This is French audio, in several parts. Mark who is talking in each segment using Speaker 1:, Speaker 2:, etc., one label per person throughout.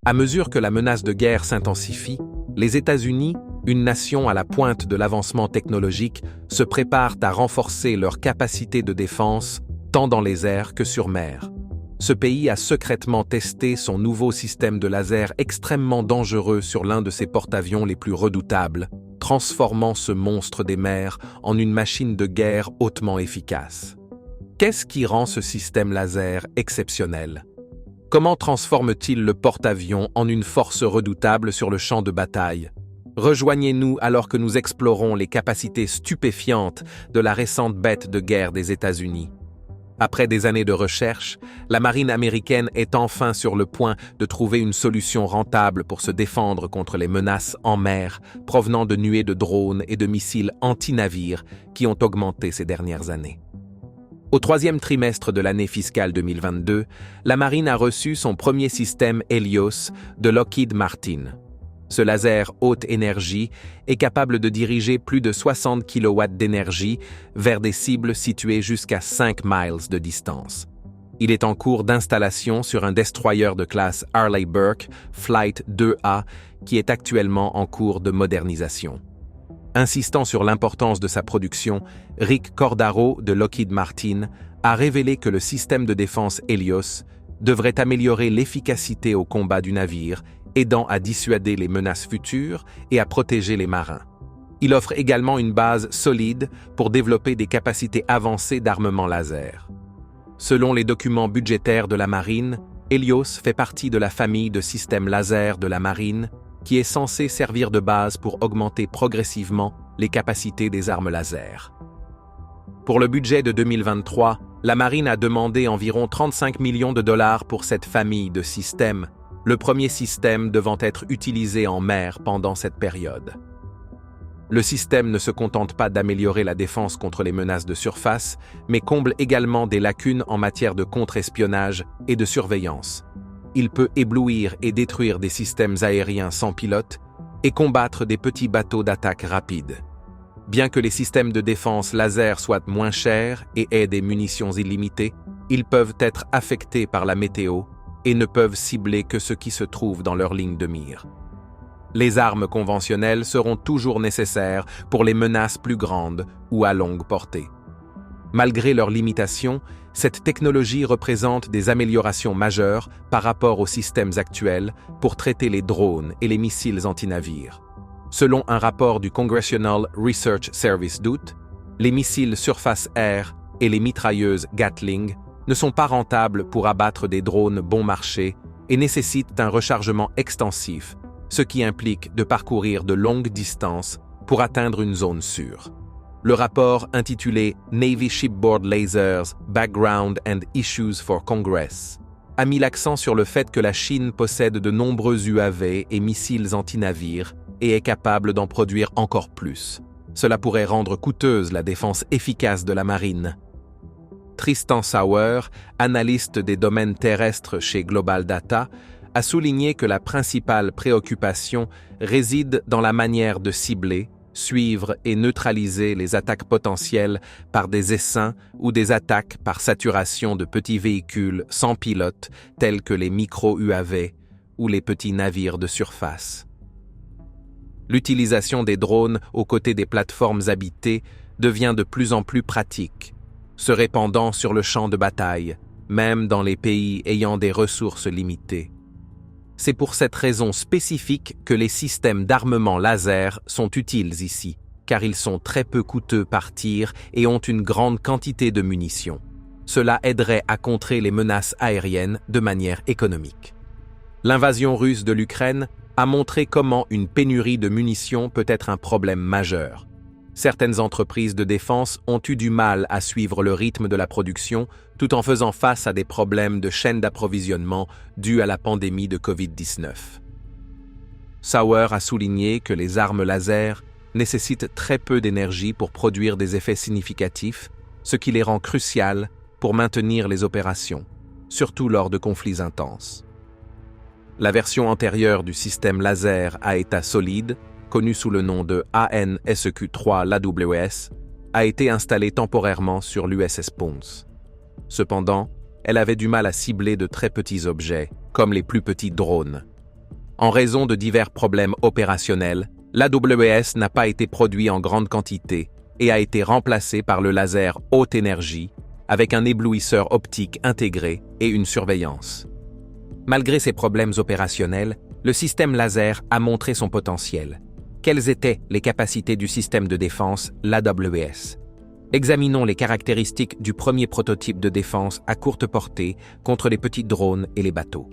Speaker 1: À mesure que la menace de guerre s'intensifie, les États-Unis, une nation à la pointe de l'avancement technologique, se préparent à renforcer leur capacité de défense, tant dans les airs que sur mer. Ce pays a secrètement testé son nouveau système de laser extrêmement dangereux sur l'un de ses porte-avions les plus redoutables, transformant ce monstre des mers en une machine de guerre hautement efficace. Qu'est-ce qui rend ce système laser exceptionnel? Comment transforme-t-il le porte-avions en une force redoutable sur le champ de bataille? Rejoignez-nous alors que nous explorons les capacités stupéfiantes de la récente bête de guerre des États-Unis. Après des années de recherche, la marine américaine est enfin sur le point de trouver une solution rentable pour se défendre contre les menaces en mer provenant de nuées de drones et de missiles anti-navires qui ont augmenté ces dernières années. Au troisième trimestre de l'année fiscale 2022, la marine a reçu son premier système Helios de Lockheed Martin. Ce laser haute énergie est capable de diriger plus de 60 kW d'énergie vers des cibles situées jusqu'à 5 miles de distance. Il est en cours d'installation sur un destroyer de classe Arleigh Burke Flight 2A qui est actuellement en cours de modernisation. Insistant sur l'importance de sa production, Rick Cordaro de Lockheed Martin a révélé que le système de défense Helios devrait améliorer l'efficacité au combat du navire, aidant à dissuader les menaces futures et à protéger les marins. Il offre également une base solide pour développer des capacités avancées d'armement laser. Selon les documents budgétaires de la marine, Helios fait partie de la famille de systèmes laser de la marine qui est censé servir de base pour augmenter progressivement les capacités des armes laser. Pour le budget de 2023, la marine a demandé environ 35 millions de dollars pour cette famille de systèmes, le premier système devant être utilisé en mer pendant cette période. Le système ne se contente pas d'améliorer la défense contre les menaces de surface, mais comble également des lacunes en matière de contre-espionnage et de surveillance. Il peut éblouir et détruire des systèmes aériens sans pilote et combattre des petits bateaux d'attaque rapides. Bien que les systèmes de défense laser soient moins chers et aient des munitions illimitées, ils peuvent être affectés par la météo et ne peuvent cibler que ce qui se trouve dans leur ligne de mire. Les armes conventionnelles seront toujours nécessaires pour les menaces plus grandes ou à longue portée. Malgré leurs limitations, cette technologie représente des améliorations majeures par rapport aux systèmes actuels pour traiter les drones et les missiles anti-navires. Selon un rapport du Congressional Research Service d'août, les missiles surface-air et les mitrailleuses Gatling ne sont pas rentables pour abattre des drones bon marché et nécessitent un rechargement extensif, ce qui implique de parcourir de longues distances pour atteindre une zone sûre. Le rapport intitulé Navy Shipboard Lasers, Background and Issues for Congress a mis l'accent sur le fait que la Chine possède de nombreux UAV et missiles anti-navires et est capable d'en produire encore plus. Cela pourrait rendre coûteuse la défense efficace de la marine. Tristan Sauer, analyste des domaines terrestres chez Global Data, a souligné que la principale préoccupation réside dans la manière de cibler, suivre et neutraliser les attaques potentielles par des essaims ou des attaques par saturation de petits véhicules sans pilote tels que les micro-UAV ou les petits navires de surface. L'utilisation des drones aux côtés des plateformes habitées devient de plus en plus pratique, se répandant sur le champ de bataille, même dans les pays ayant des ressources limitées. C'est pour cette raison spécifique que les systèmes d'armement laser sont utiles ici, car ils sont très peu coûteux par tir et ont une grande quantité de munitions. Cela aiderait à contrer les menaces aériennes de manière économique. L'invasion russe de l'Ukraine a montré comment une pénurie de munitions peut être un problème majeur. Certaines entreprises de défense ont eu du mal à suivre le rythme de la production tout en faisant face à des problèmes de chaîne d'approvisionnement dus à la pandémie de Covid-19. Sauer a souligné que les armes laser nécessitent très peu d'énergie pour produire des effets significatifs, ce qui les rend cruciales pour maintenir les opérations, surtout lors de conflits intenses. La version antérieure du système laser à état solide, connue sous le nom de AN/SEQ-3 a été installée temporairement sur l'USS Ponce. Cependant, elle avait du mal à cibler de très petits objets, comme les plus petits drones. En raison de divers problèmes opérationnels, l'AWS n'a pas été produit en grande quantité et a été remplacé par le laser haute énergie avec un éblouisseur optique intégré et une surveillance. Malgré ces problèmes opérationnels, le système laser a montré son potentiel. Quelles étaient les capacités du système de défense l'AWS? Examinons les caractéristiques du premier prototype de défense à courte portée contre les petits drones et les bateaux.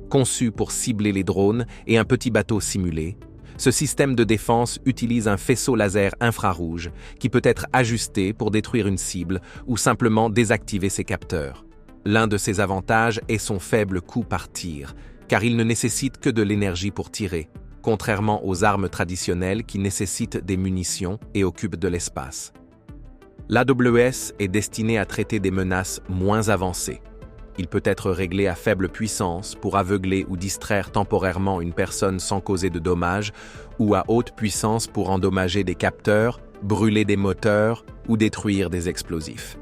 Speaker 1: Conçu pour cibler les drones et un petit bateau simulé, ce système de défense utilise un faisceau laser infrarouge qui peut être ajusté pour détruire une cible ou simplement désactiver ses capteurs. L'un de ses avantages est son faible coût par tir, car il ne nécessite que de l'énergie pour tirer, contrairement aux armes traditionnelles qui nécessitent des munitions et occupent de l'espace. L'AWS est destiné à traiter des menaces moins avancées. Il peut être réglé à faible puissance pour aveugler ou distraire temporairement une personne sans causer de dommages, ou à haute puissance pour endommager des capteurs, brûler des moteurs ou détruire des explosifs.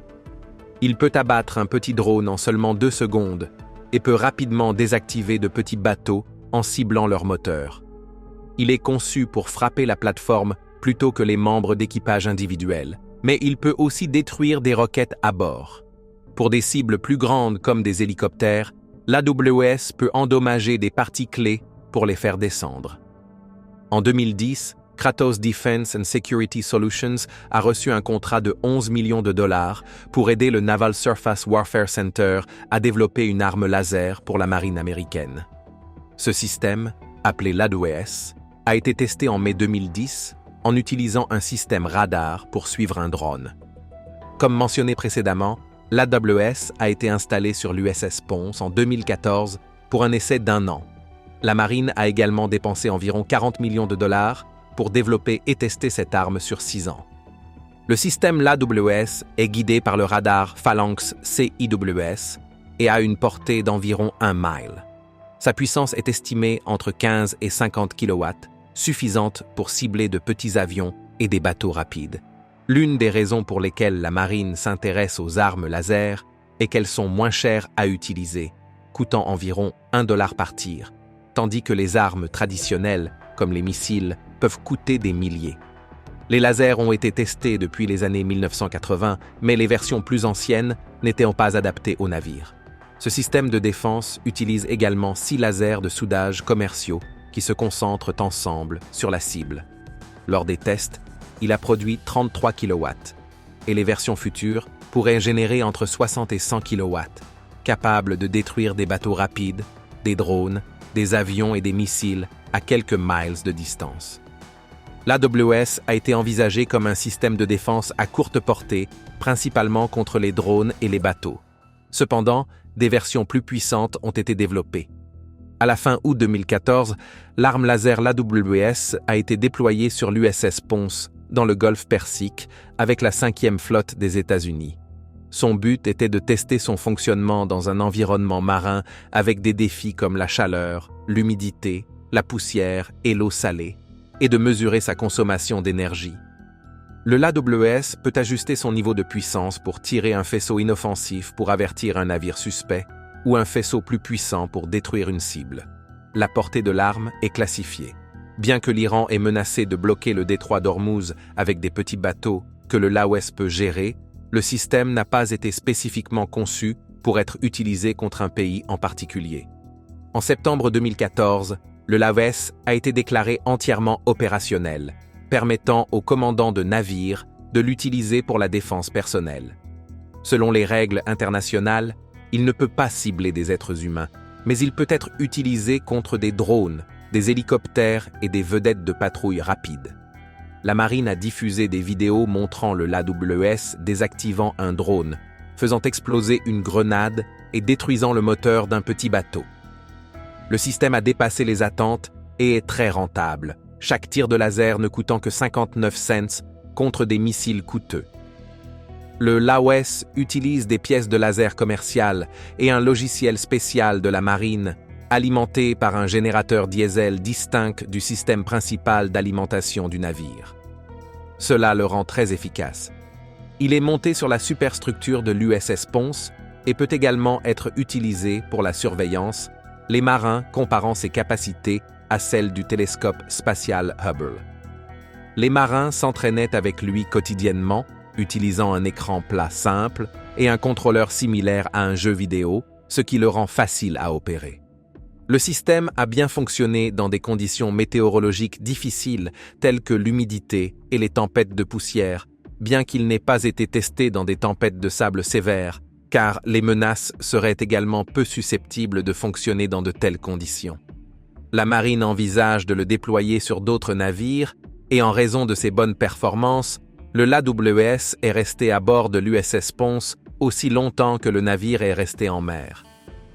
Speaker 1: Il peut abattre un petit drone en seulement 2 secondes et peut rapidement désactiver de petits bateaux en ciblant leurs moteurs. Il est conçu pour frapper la plateforme plutôt que les membres d'équipage individuels, mais il peut aussi détruire des roquettes à bord. Pour des cibles plus grandes comme des hélicoptères, l'AWS peut endommager des parties clés pour les faire descendre. En 2010, Kratos Defense and Security Solutions a reçu un contrat de 11 millions de dollars pour aider le Naval Surface Warfare Center à développer une arme laser pour la marine américaine. Ce système, appelé l'AWS, a été testé en mai 2010 en utilisant un système radar pour suivre un drone. Comme mentionné précédemment, l'AWS a été installée sur l'USS Ponce en 2014 pour un essai d'1 an. La marine a également dépensé environ 40 millions de dollars pour développer et tester cette arme sur 6 ans. Le système l'AWS est guidé par le radar Phalanx CIWS et a une portée d'environ 1 mile. Sa puissance est estimée entre 15 et 50 kW, suffisante pour cibler de petits avions et des bateaux rapides. L'une des raisons pour lesquelles la marine s'intéresse aux armes laser est qu'elles sont moins chères à utiliser, coûtant environ $1 par tir, tandis que les armes traditionnelles, comme les missiles, peuvent coûter des milliers. Les lasers ont été testés depuis les années 1980, mais les versions plus anciennes n'étaient pas adaptées aux navires. Ce système de défense utilise également 6 lasers de soudage commerciaux qui se concentrent ensemble sur la cible. Lors des tests, il a produit 33 kW, et les versions futures pourraient générer entre 60 et 100 kW, capables de détruire des bateaux rapides, des drones, des avions et des missiles à quelques miles de distance. L'AWS a été envisagé comme un système de défense à courte portée, principalement contre les drones et les bateaux. Cependant, des versions plus puissantes ont été développées. À la fin août 2014, l'arme laser l'AWS a été déployée sur l'USS Ponce, dans le golfe Persique, avec la 5e flotte des États-Unis. Son but était de tester son fonctionnement dans un environnement marin avec des défis comme la chaleur, l'humidité, la poussière et l'eau salée, et de mesurer sa consommation d'énergie. Le l'AWS peut ajuster son niveau de puissance pour tirer un faisceau inoffensif pour avertir un navire suspect ou un faisceau plus puissant pour détruire une cible. La portée de l'arme est classifiée. Bien que l'Iran ait menacé de bloquer le détroit d'Ormuz avec des petits bateaux que le LAWS peut gérer, le système n'a pas été spécifiquement conçu pour être utilisé contre un pays en particulier. En septembre 2014, le LAWS a été déclaré entièrement opérationnel, permettant aux commandants de navires de l'utiliser pour la défense personnelle. Selon les règles internationales, il ne peut pas cibler des êtres humains, mais il peut être utilisé contre des drones, des hélicoptères et des vedettes de patrouille rapides. La marine a diffusé des vidéos montrant le l'AWS désactivant un drone, faisant exploser une grenade et détruisant le moteur d'un petit bateau. Le système a dépassé les attentes et est très rentable, chaque tir de laser ne coûtant que 59 cents contre des missiles coûteux. Le LAWS utilise des pièces de laser commerciales et un logiciel spécial de la marine alimenté par un générateur diesel distinct du système principal d'alimentation du navire. Cela le rend très efficace. Il est monté sur la superstructure de l'USS Ponce et peut également être utilisé pour la surveillance, les marins comparant ses capacités à celle du télescope spatial Hubble. Les marins s'entraînaient avec lui quotidiennement, utilisant un écran plat simple et un contrôleur similaire à un jeu vidéo, ce qui le rend facile à opérer. Le système a bien fonctionné dans des conditions météorologiques difficiles telles que l'humidité et les tempêtes de poussière, bien qu'il n'ait pas été testé dans des tempêtes de sable sévères, car les menaces seraient également peu susceptibles de fonctionner dans de telles conditions. La marine envisage de le déployer sur d'autres navires et en raison de ses bonnes performances, le l'AWS est resté à bord de l'USS Ponce aussi longtemps que le navire est resté en mer.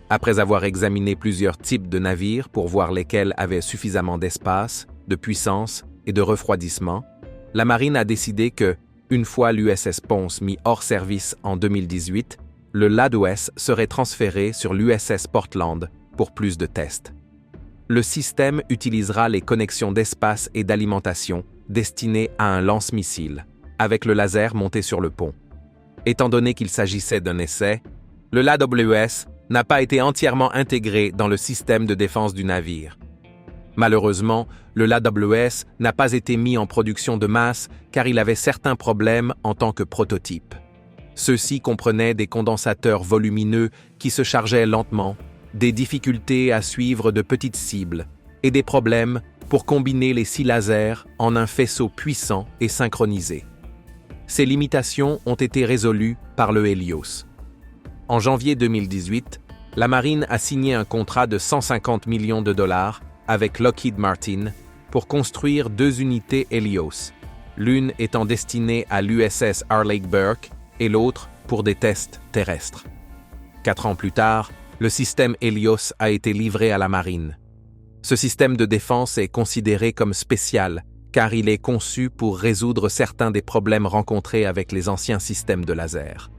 Speaker 1: Après avoir examiné plusieurs types de navires pour voir lesquels avaient suffisamment d'espace, de puissance et de refroidissement, la marine a décidé que, une fois l'USS Ponce mis hors service en 2018, le LADOS serait transféré sur l'USS Portland pour plus de tests. Le système utilisera les connexions d'espace et d'alimentation destinées à un lance-missile, avec le laser monté sur le pont. Étant donné qu'il s'agissait d'un essai, le LAWS n'a pas été entièrement intégré dans le système de défense du navire. Malheureusement, le LAWS n'a pas été mis en production de masse car il avait certains problèmes en tant que prototype. Ceux-ci comprenaient des condensateurs volumineux qui se chargeaient lentement, des difficultés à suivre de petites cibles et des problèmes pour combiner les 6 lasers en un faisceau puissant et synchronisé. Ces limitations ont été résolues par le Helios. En janvier 2018, la marine a signé un contrat de 150 millions de dollars avec Lockheed Martin pour construire 2 unités Helios, l'une étant destinée à l'USS Arleigh Burke et l'autre pour des tests terrestres. 4 ans plus tard, le système Helios a été livré à la marine. Ce système de défense est considéré comme spécial car il est conçu pour résoudre certains des problèmes rencontrés avec les anciens systèmes de laser.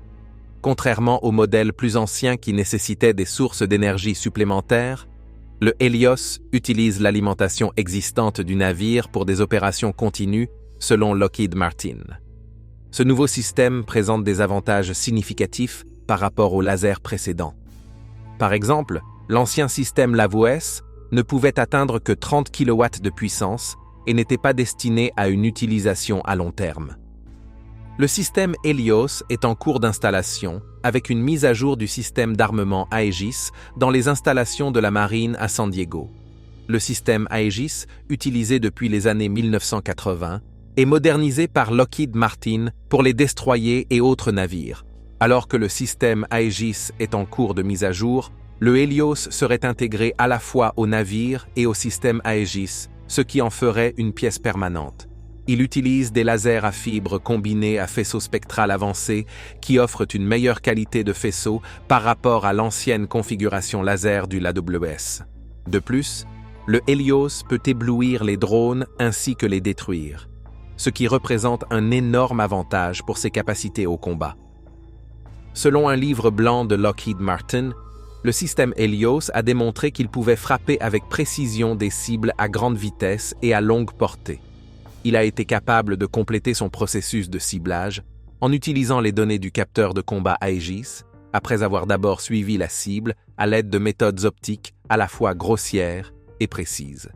Speaker 1: Contrairement aux modèles plus anciens qui nécessitaient des sources d'énergie supplémentaires, le Helios utilise l'alimentation existante du navire pour des opérations continues selon Lockheed Martin. Ce nouveau système présente des avantages significatifs par rapport au laser précédent. Par exemple, l'ancien système LAWS ne pouvait atteindre que 30 kW de puissance et n'était pas destiné à une utilisation à long terme. Le système Helios est en cours d'installation avec une mise à jour du système d'armement Aegis dans les installations de la marine à San Diego. Le système Aegis, utilisé depuis les années 1980, est modernisé par Lockheed Martin pour les destroyers et autres navires. Alors que le système Aegis est en cours de mise à jour, le Helios serait intégré à la fois au navire et au système Aegis, ce qui en ferait une pièce permanente. Il utilise des lasers à fibres combinés à faisceau spectral avancé qui offrent une meilleure qualité de faisceau par rapport à l'ancienne configuration laser du LAWS. De plus, le Helios peut éblouir les drones ainsi que les détruire, ce qui représente un énorme avantage pour ses capacités au combat. Selon un livre blanc de Lockheed Martin, le système Helios a démontré qu'il pouvait frapper avec précision des cibles à grande vitesse et à longue portée. Il a été capable de compléter son processus de ciblage en utilisant les données du capteur de combat Aegis, après avoir d'abord suivi la cible à l'aide de méthodes optiques à la fois grossières et précises.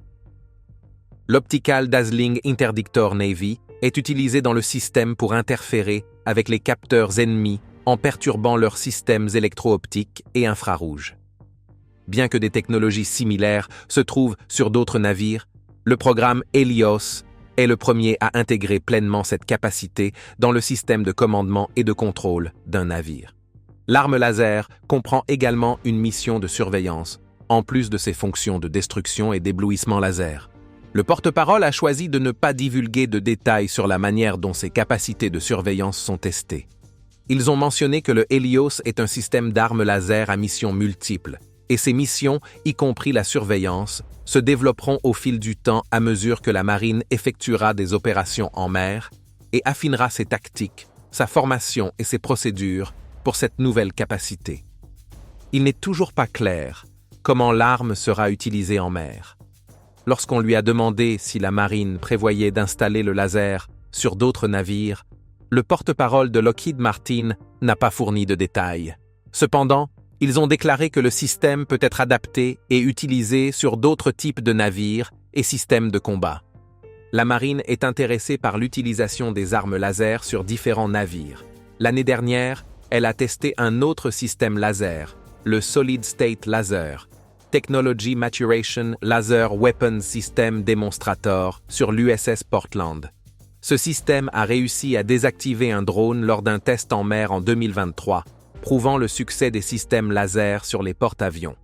Speaker 1: L'Optical Dazzling Interdictor Navy est utilisé dans le système pour interférer avec les capteurs ennemis en perturbant leurs systèmes électro-optiques et infrarouges. Bien que des technologies similaires se trouvent sur d'autres navires, le programme Helios est le premier à intégrer pleinement cette capacité dans le système de commandement et de contrôle d'un navire. L'arme laser comprend également une mission de surveillance, en plus de ses fonctions de destruction et d'éblouissement laser. Le porte-parole a choisi de ne pas divulguer de détails sur la manière dont ses capacités de surveillance sont testées. Ils ont mentionné que le Helios est un système d'armes laser à missions multiples, et ces missions, y compris la surveillance, se développeront au fil du temps à mesure que la marine effectuera des opérations en mer et affinera ses tactiques, sa formation et ses procédures pour cette nouvelle capacité. Il n'est toujours pas clair comment l'arme sera utilisée en mer. Lorsqu'on lui a demandé si la marine prévoyait d'installer le laser sur d'autres navires, le porte-parole de Lockheed Martin n'a pas fourni de détails. Cependant, Ils ont déclaré que le système peut être adapté et utilisé sur d'autres types de navires et systèmes de combat. La marine est intéressée par l'utilisation des armes laser sur différents navires. L'année dernière, elle a testé un autre système laser, le Solid State Laser, Technology Maturation Laser Weapons System Demonstrator, sur l'USS Portland. Ce système a réussi à désactiver un drone lors d'un test en mer en 2023, prouvant le succès des systèmes laser sur les porte-avions.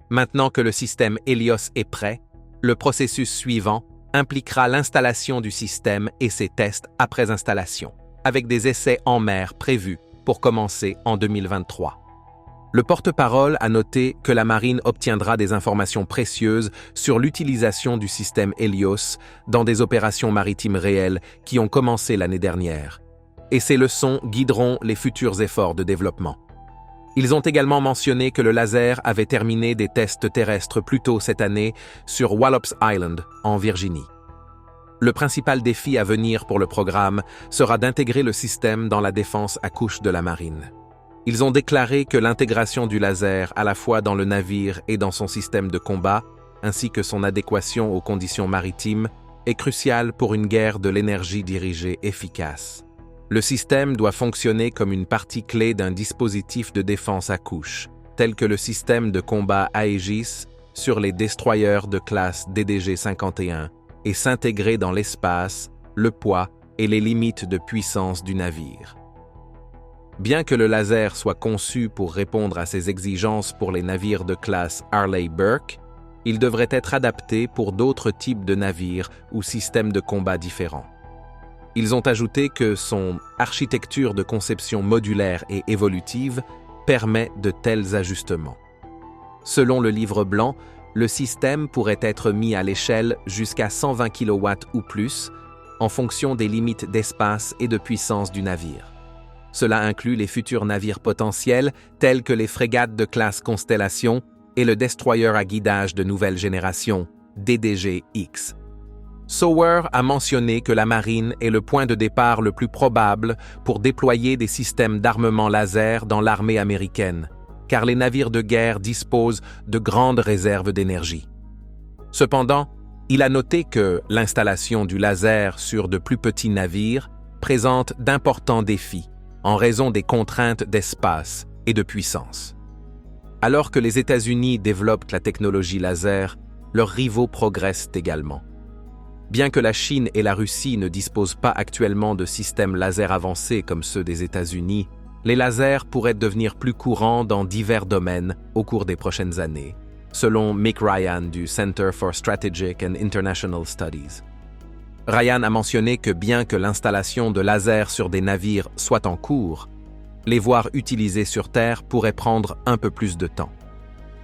Speaker 1: Maintenant que le système Helios est prêt, le processus suivant impliquera l'installation du système et ses tests après installation, avec des essais en mer prévus pour commencer en 2023. Le porte-parole a noté que la marine obtiendra des informations précieuses sur l'utilisation du système Helios dans des opérations maritimes réelles qui ont commencé l'année dernière, et ces leçons guideront les futurs efforts de développement. Ils ont également mentionné que le laser avait terminé des tests terrestres plus tôt cette année sur Wallops Island, en Virginie. Le principal défi à venir pour le programme sera d'intégrer le système dans la défense à couche de la marine. Ils ont déclaré que l'intégration du laser à la fois dans le navire et dans son système de combat, ainsi que son adéquation aux conditions maritimes, est cruciale pour une guerre de l'énergie dirigée efficace. Le système doit fonctionner comme une partie clé d'un dispositif de défense à couche, tel que le système de combat Aegis sur les destroyers de classe DDG-51, et s'intégrer dans l'espace, le poids et les limites de puissance du navire. Bien que le laser soit conçu pour répondre à ces exigences pour les navires de classe Harley-Burke, il devrait être adapté pour d'autres types de navires ou systèmes de combat différents. Ils ont ajouté que son architecture de conception modulaire et évolutive permet de tels ajustements. Selon le livre blanc, le système pourrait être mis à l'échelle jusqu'à 120 kW ou plus, en fonction des limites d'espace et de puissance du navire. Cela inclut les futurs navires potentiels tels que les frégates de classe Constellation et le destroyer à guidage de nouvelle génération, DDG-X. Sauer a mentionné que la marine est le point de départ le plus probable pour déployer des systèmes d'armement laser dans l'armée américaine, car les navires de guerre disposent de grandes réserves d'énergie. Cependant, il a noté que l'installation du laser sur de plus petits navires présente d'importants défis en raison des contraintes d'espace et de puissance. Alors que les États-Unis développent la technologie laser, leurs rivaux progressent également. Bien que la Chine et la Russie ne disposent pas actuellement de systèmes laser avancés comme ceux des États-Unis, les lasers pourraient devenir plus courants dans divers domaines au cours des prochaines années, selon Mick Ryan du Center for Strategic and International Studies. Ryan a mentionné que bien que l'installation de lasers sur des navires soit en cours, les voir utilisés sur Terre pourrait prendre un peu plus de temps.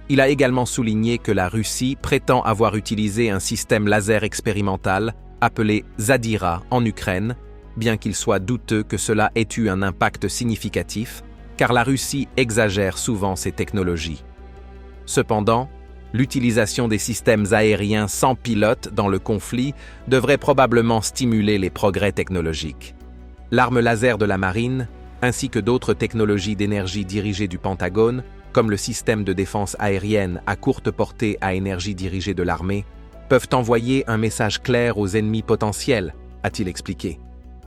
Speaker 1: Il a également souligné que la Russie prétend avoir utilisé un système laser expérimental appelé Zadira en Ukraine, bien qu'il soit douteux que cela ait eu un impact significatif, car la Russie exagère souvent ses technologies. Cependant, l'utilisation des systèmes aériens sans pilote dans le conflit devrait probablement stimuler les progrès technologiques. L'arme laser de la marine, ainsi que d'autres technologies d'énergie dirigée du Pentagone, comme le système de défense aérienne à courte portée à énergie dirigée de l'armée, peuvent envoyer un message clair aux ennemis potentiels, a-t-il expliqué.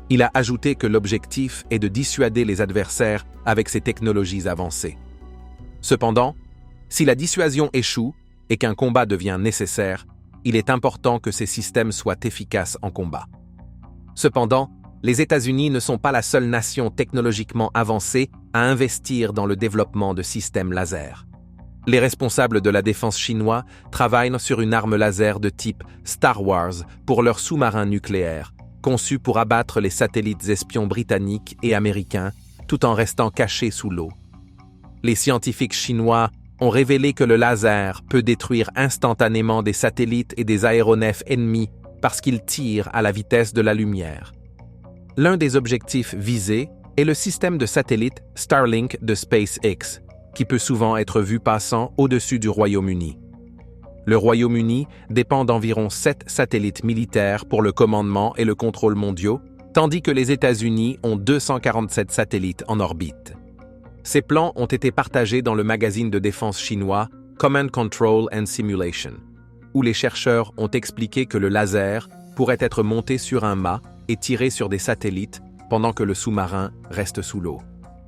Speaker 1: Il a ajouté que l'objectif est de dissuader les adversaires avec ces technologies avancées. Cependant, si la dissuasion échoue et qu'un combat devient nécessaire, il est important que ces systèmes soient efficaces en combat. Cependant, les États-Unis ne sont pas la seule nation technologiquement avancée à investir dans le développement de systèmes laser. Les responsables de la défense chinois travaillent sur une arme laser de type Star Wars pour leurs sous-marins nucléaires, conçus pour abattre les satellites espions britanniques et américains tout en restant cachés sous l'eau. Les scientifiques chinois ont révélé que le laser peut détruire instantanément des satellites et des aéronefs ennemis parce qu'il tire à la vitesse de la lumière. L'un des objectifs visés est le système de satellite Starlink de SpaceX, qui peut souvent être vu passant au-dessus du Royaume-Uni. Le Royaume-Uni dépend d'environ 7 satellites militaires pour le commandement et le contrôle mondiaux, tandis que les États-Unis ont 247 satellites en orbite. Ces plans ont été partagés dans le magazine de défense chinois Command Control and Simulation, où les chercheurs ont expliqué que le laser pourrait être monté sur un mât et tiré sur des satellites pendant que le sous-marin reste sous l'eau.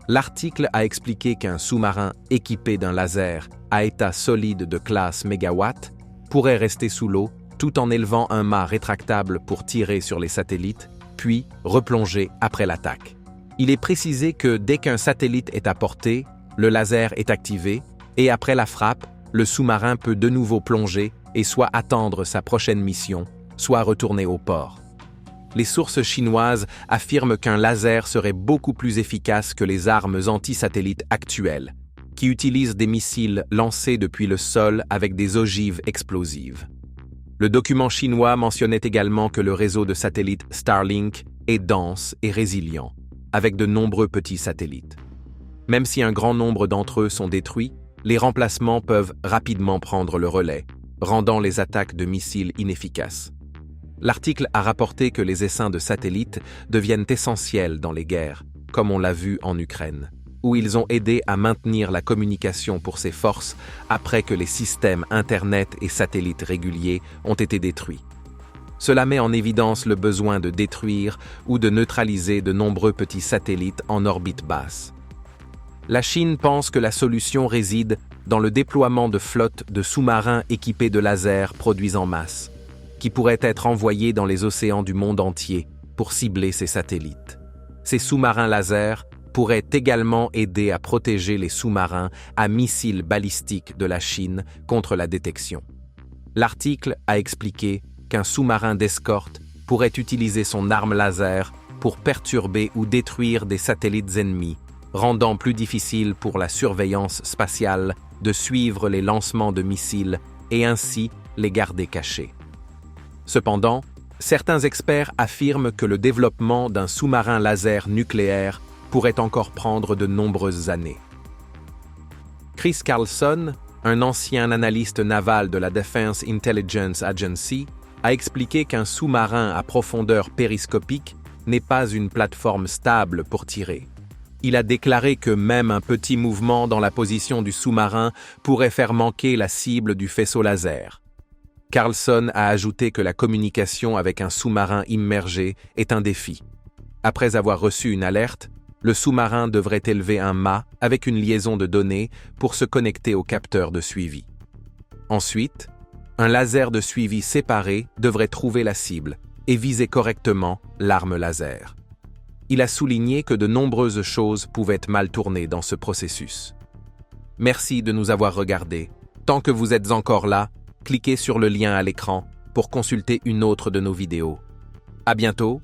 Speaker 1: L'article a expliqué qu'un sous-marin équipé d'un laser à état solide de classe mégawatt pourrait rester sous l'eau tout en élevant un mât rétractable pour tirer sur les satellites, puis replonger après l'attaque. Il est précisé que dès qu'un satellite est à portée, le laser est activé et après la frappe, le sous-marin peut de nouveau plonger et soit attendre sa prochaine mission, soit retourner au port. Les sources chinoises affirment qu'un laser serait beaucoup plus efficace que les armes anti-satellites actuelles, qui utilisent des missiles lancés depuis le sol avec des ogives explosives. Le document chinois mentionnait également que le réseau de satellites Starlink est dense et résilient, avec de nombreux petits satellites. Même si un grand nombre d'entre eux sont détruits, les remplacements peuvent rapidement prendre le relais, rendant les attaques de missiles inefficaces. L'article a rapporté que les essaims de satellites deviennent essentiels dans les guerres, comme on l'a vu en Ukraine, où ils ont aidé à maintenir la communication pour ces forces après que les systèmes Internet et satellites réguliers ont été détruits. Cela met en évidence le besoin de détruire ou de neutraliser de nombreux petits satellites en orbite basse. La Chine pense que la solution réside dans le déploiement de flottes de sous-marins équipés de lasers produits en masse, qui pourraient être envoyés dans les océans du monde entier pour cibler ces satellites. Ces sous-marins lasers pourraient également aider à protéger les sous-marins à missiles balistiques de la Chine contre la détection. L'article a expliqué qu'un sous-marin d'escorte pourrait utiliser son arme laser pour perturber ou détruire des satellites ennemis, rendant plus difficile pour la surveillance spatiale de suivre les lancements de missiles et ainsi les garder cachés. Cependant, certains experts affirment que le développement d'un sous-marin laser nucléaire pourrait encore prendre de nombreuses années. Chris Carlson, un ancien analyste naval de la Defense Intelligence Agency, a expliqué qu'un sous-marin à profondeur périscopique n'est pas une plateforme stable pour tirer. Il a déclaré que même un petit mouvement dans la position du sous-marin pourrait faire manquer la cible du faisceau laser. Carlson a ajouté que la communication avec un sous-marin immergé est un défi. Après avoir reçu une alerte, le sous-marin devrait élever un mât avec une liaison de données pour se connecter au capteur de suivi. Ensuite, un laser de suivi séparé devrait trouver la cible et viser correctement l'arme laser. Il a souligné que de nombreuses choses pouvaient mal tourner dans ce processus. Merci de nous avoir regardés. Tant que vous êtes encore là, cliquez sur le lien à l'écran pour consulter une autre de nos vidéos. À bientôt